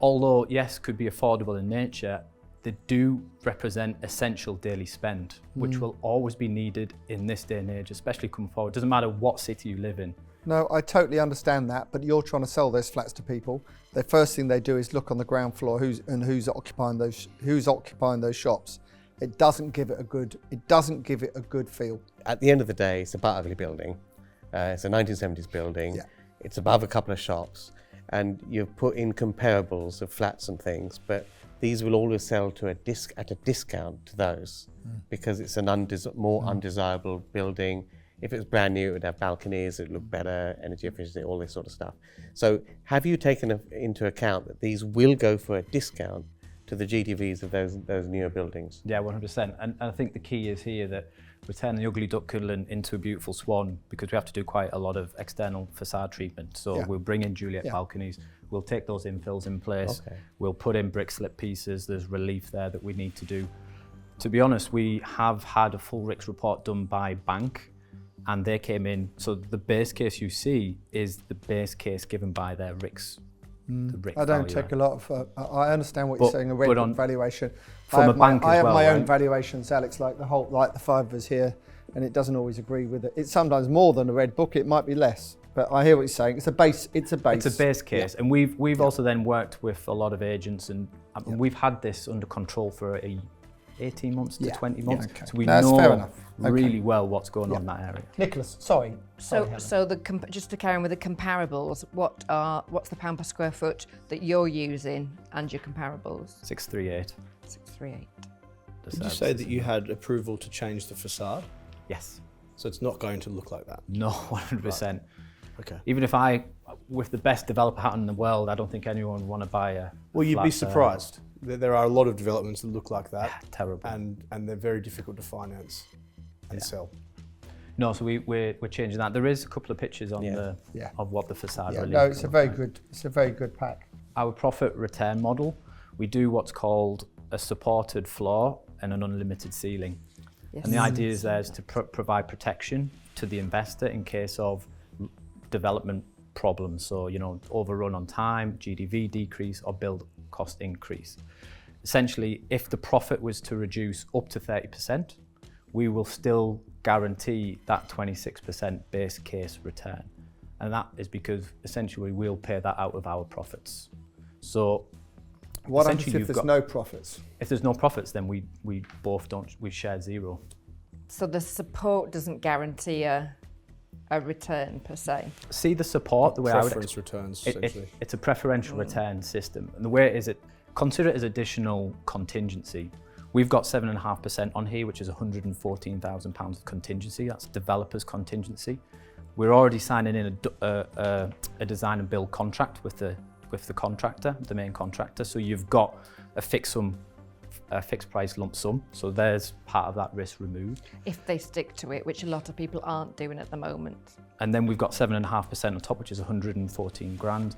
although yes, could be affordable in nature, they do represent essential daily spend, which will always be needed in this day and age, especially coming forward. It doesn't matter what city you live in. No, I totally understand that, but you're trying to sell those flats to people. The first thing they do is look on the ground floor who's occupying those shops. It doesn't give it a good feel. At the end of the day, it's a Butterley building. It's a 1970s building. It's above a couple of shops, and you've put in comparables of flats and things, but these will always sell to at a discount to those because it's an more undesirable building. If it was brand new, it would have balconies, it would look better, energy efficiency, all this sort of stuff. So have you taken into account that these will go for a discount to the GDVs of those newer buildings? Yeah, 100%. And I think the key is here that we're turning the ugly duckling into a beautiful swan, because we have to do quite a lot of external facade treatment. So we'll bring in Juliet balconies, we'll take those infills in place, we'll put in brick slip pieces, there's relief there that we need to do. To be honest, we have had a full RICS report done by Bank, and they came in, so the base case you see is the base case given by their RICS. I don't take a lot of, I understand what you're saying, a red book valuation. From a bank as well, I have my own valuations, Alex, like the five of us here, and it doesn't always agree with it. It's sometimes more than a red book, it might be less, but I hear what you're saying. It's a base. It's a base case, and we've also then worked with a lot of agents, and we've had this under control for 18 months to 20 months, so we know really well what's going on in that area. Nicholas, sorry. So just to carry on with the comparables, what's the pound per square foot that you're using and your comparables? 638. 638. Did you say that you had approval to change the facade? Yes. So it's not going to look like that? No, 100%. Right. Okay. Even if with the best developer hat in the world, I don't think anyone would want to buy a Well, you'd be surprised. There are a lot of developments that look like that. Terrible. And they're very difficult to finance and sell. No, so we're changing that. There is a couple of pictures on of what the facade really no, it's a very good pack. Our profit return model, we do what's called a supported floor and an unlimited ceiling. Yes. And the idea is there is to provide protection to the investor in case of development problems. So, overrun on time, GDV decrease, or build cost increase. Essentially, if the profit was to reduce up to 30%, we will still guarantee that 26% base case return. And that is because essentially we'll pay that out of our profits. So what happens if there's no profits? If there's no profits, then we share zero. So the support doesn't guarantee a return per se? See the support, the way preference returns, essentially. It's a preferential return system. And the way it is, consider it as additional contingency. We've got 7.5% on here, which is £114,000 of contingency. That's developer's contingency. We're already signing in a design and build contract with the contractor, the main contractor. So you've got a fixed price lump sum. So there's part of that risk removed. If they stick to it, which a lot of people aren't doing at the moment. And then we've got 7.5% on top, which is 114 grand.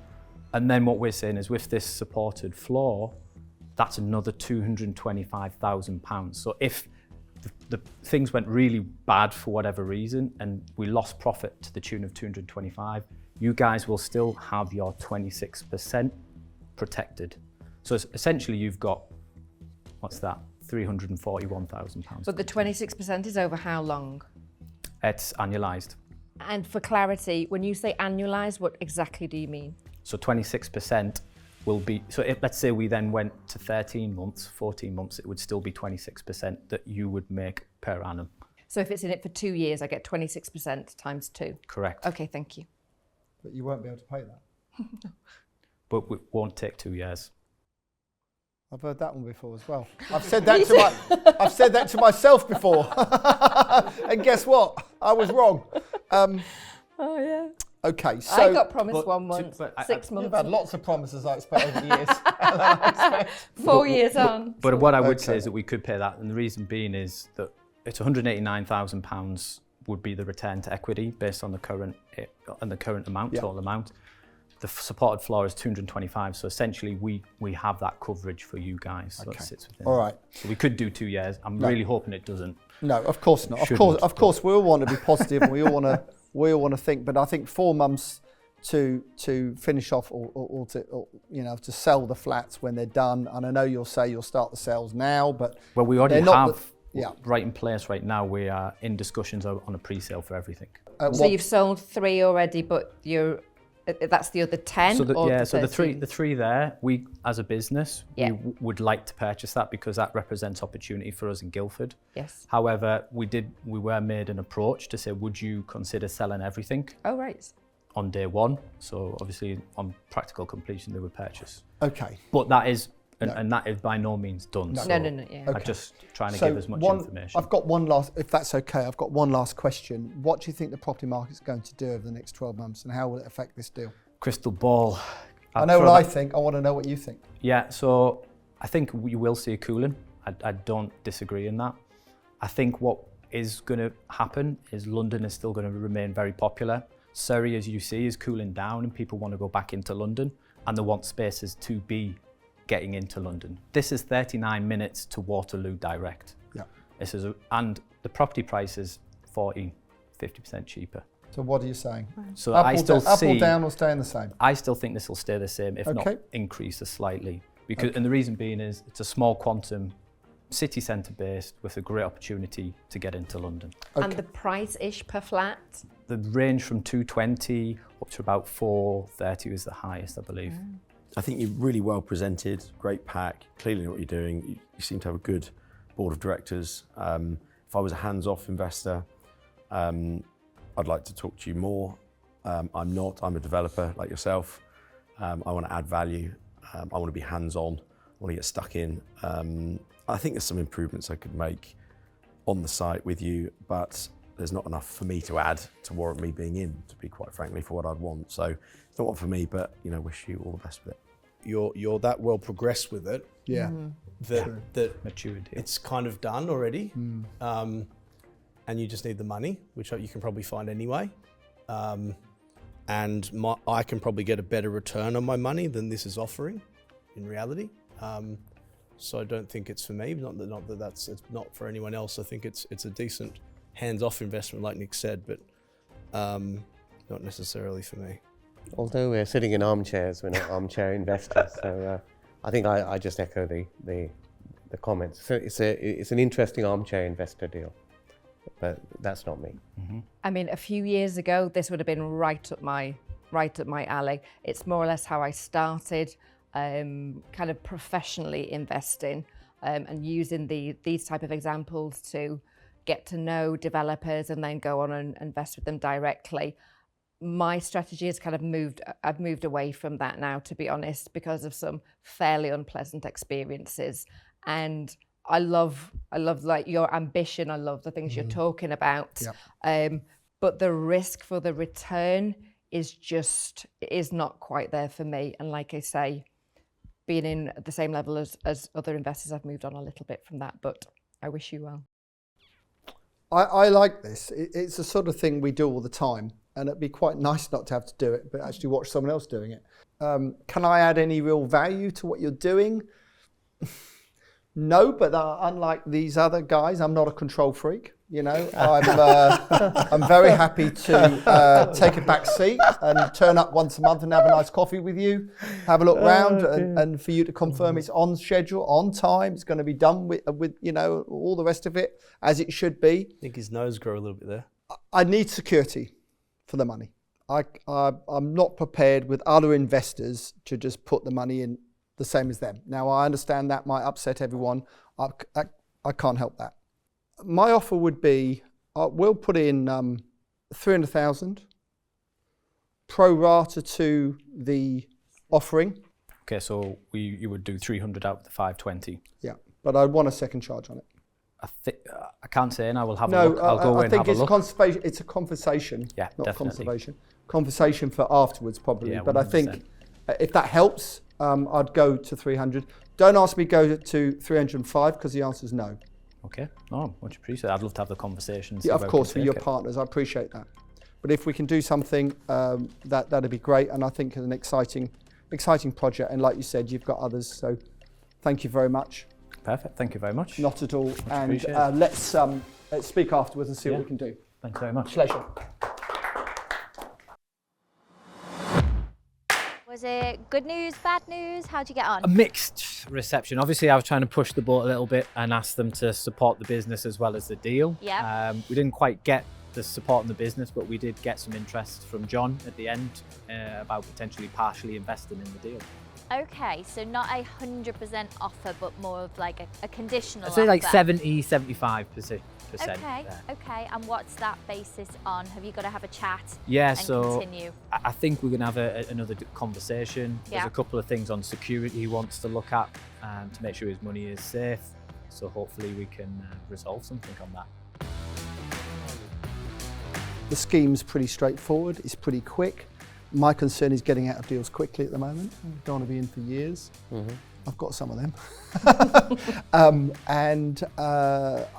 And then what we're saying is with this supported floor, that's another £225,000. So if the things went really bad for whatever reason and we lost profit to the tune of 225, you guys will still have your 26% protected. So essentially you've got, what's that, £341,000. But the 26% is over how long? It's annualised. And for clarity, when you say annualised, what exactly do you mean? So 26% will be, so if, let's say we then went to 13 months, 14 months, it would still be 26% that you would make per annum. So if it's in it for 2 years, I get 26% times 2? Correct. Okay, thank you. But you won't be able to pay that. But it won't take 2 years. I've heard that one before as well. I've said that to myself before. And guess what? I was wrong. Oh yeah. Okay, so I got promised one once, 6 months. You've had lots of promises, I expect, over the years. 4 years on. But what I would say is that we could pay that, and the reason being is that it's £189,000 would be the return to equity based on the current amount, total amount. The supported floor is 225, so essentially we have that coverage for you guys. So it sits within. All right. So we could do 2 years. I'm really hoping it doesn't. No, of course not. Of course, we all want to be positive, and we all want to think. But I think 4 months to finish off or to sell the flats when they're done. And I know you'll say you'll start the sales now, but well, we already have right in place right now. We are in discussions on a pre-sale for everything. So you've sold 3 already, but that's the other 10? So the three there, we as a business, we would like to purchase that because that represents opportunity for us in Guildford. Yes. However, we were made an approach to say, would you consider selling everything? Oh, right. On day one. So obviously on practical completion, they would purchase. Okay. But that is, and that is by no means done. No. So Yeah. I'm just trying to give as much information. I've got one last, if that's okay, I've got one last question. What do you think the property market's going to do over the next 12 months, and how will it affect this deal? Crystal ball. I know what I think. I want to know what you think. Yeah, so I think we will see a cooling. I don't disagree in that. I think what is going to happen is London is still going to remain very popular. Surrey, as you see, is cooling down and people want to go back into London and they want spaces to be getting into London. This is 39 minutes to Waterloo direct. Yeah. And the property price is 40, 50% cheaper. So what are you saying? So up or down or staying the same? I still think this will stay the same, if not increase slightly. And the reason being is it's a small quantum, city centre based with a great opportunity to get into London. And the price-ish per flat? The range from 220 up to about 430 is the highest, I believe. I think you're really well presented, great pack, clearly know what you're doing. You seem to have a good board of directors. If I was a hands-off investor, I'd like to talk to you more. I'm not, I'm a developer like yourself. I want to add value. I want to be hands-on. I want to get stuck in. I think there's some improvements I could make on the site with you, but there's not enough for me to add to warrant me being in, to be quite frankly, for what I'd want. So it's not one for me, but wish you all the best with it. You're that well progressed with it. Yeah. That maturity. It's kind of done already. And you just need the money, which you can probably find anyway. And I can probably get a better return on my money than this is offering, in reality. So I don't think it's for me. Not that it's not for anyone else. I think it's a decent hands-off investment, like Nick said, but not necessarily for me. Although we're sitting in armchairs, we're not armchair investors. So I think I just echo the comments. So it's an interesting armchair investor deal. But that's not me. I mean, a few years ago, this would have been right up my alley. It's more or less how I started, kind of professionally investing and using these type of examples to get to know developers and then go on and invest with them directly. My strategy has kind of I've moved away from that now, to be honest, because of some fairly unpleasant experiences. And I love like your ambition. I love the things you're talking about. But the risk for the return is not quite there for me. And like I say, being in at the same level as other investors, I've moved on a little bit from that, but I wish you well. I like this. It's the sort of thing we do all the time, and it'd be quite nice not to have to do it, but actually watch someone else doing it. Can I add any real value to what you're doing? No, but unlike these other guys, I'm not a control freak. You know, I'm very happy to take a back seat and turn up once a month and have a nice coffee with you, have a look round, and for you to confirm it's on schedule, on time. It's going to be done with you know, all the rest of it as it should be. I think his nose grew a little bit there. I need security for the money. I'm not prepared with other investors to just put the money in the same as them. Now, I understand that might upset everyone. I can't help that. My offer would be, we'll put in 300,000 pro rata to the offering. Okay, so you would do 300 out of the 520. Yeah, but I want a second charge on it. I can't say, and I will have a look. I'll go in and have a look. It's a conversation, yeah, not definitely. conservation. Conversation for afterwards, probably. Yeah, but I think if that helps, I'd go to 300. Don't ask me go to 305 because the answer is no. Okay, much appreciated. I'd love to have the conversation. Yeah, of course, with your partners. I appreciate that. But if we can do something, that'd be great. And I think it's an exciting project. And like you said, you've got others. So thank you very much. Perfect. Thank you very much. Not at all. Much and let's speak afterwards and see what we can do. Thanks very much. Pleasure. Was it good news, bad news? How'd you get on? A mixed reception. Obviously, I was trying to push the boat a little bit and ask them to support the business as well as the deal. Yeah. We didn't quite get the support in the business, but we did get some interest from John at the end about potentially partially investing in the deal. Okay, so not 100% offer, but more of like a conditional I'd say offer. like 70-75%. Okay, okay. And what's that basis on? Have you got to have a chat and so continue? I think we're going to have another conversation. Yeah. There's a couple of things on security he wants to look at to make sure his money is safe. So hopefully we can resolve something on that. The scheme's pretty straightforward. It's pretty quick. My concern is getting out of deals quickly at the moment. Don't want to be in for years. Mm-hmm. I've got some of them.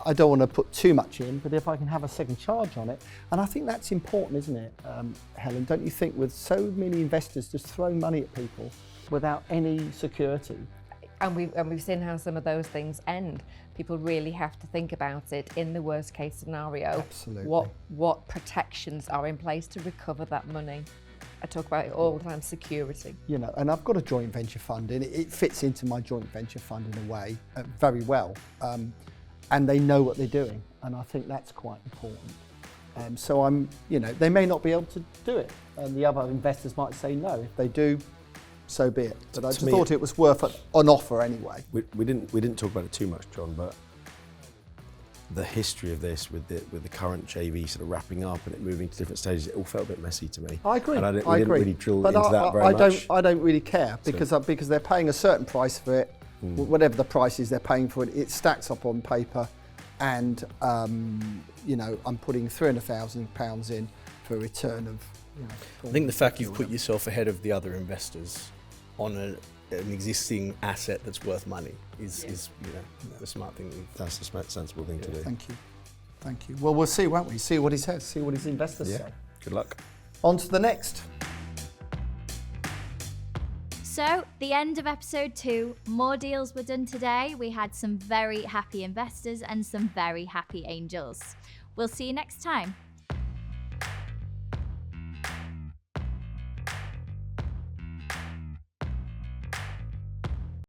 I don't want to put too much in, but if I can have a second charge on it, and I think that's important, isn't it, Helen? Don't you think with so many investors just throwing money at people without any security? And we've seen how some of those things end. People really have to think about it in the worst case scenario. Absolutely. What protections are in place to recover that money? I talk about it all the time, security. You know, and I've got a joint venture fund and it fits into my joint venture fund in a way very well. And they know what they're doing. And I think that's quite important. So they may not be able to do it. And the other investors might say no. If they do, so be it. But I just thought it was worth an offer anyway. We didn't talk about it too much, John, but the history of this with the current JV sort of wrapping up and it moving to different stages, it all felt a bit messy to me. I agree. And we I didn't agree. really drill but into that very much. I don't really care because they're paying a certain price for it. Whatever the price is they're paying for it, it stacks up on paper. And I'm putting £300,000 in for a return of. I think the fact you've put yourself ahead of the other investors on an existing asset that's worth money is the smart thing. That's the sensible thing to do. Thank you. Well, we'll see, won't we? See what he says. See what his investors say. Good luck. On to the next. So, the end of episode 2. More deals were done today. We had some very happy investors and some very happy angels. We'll see you next time.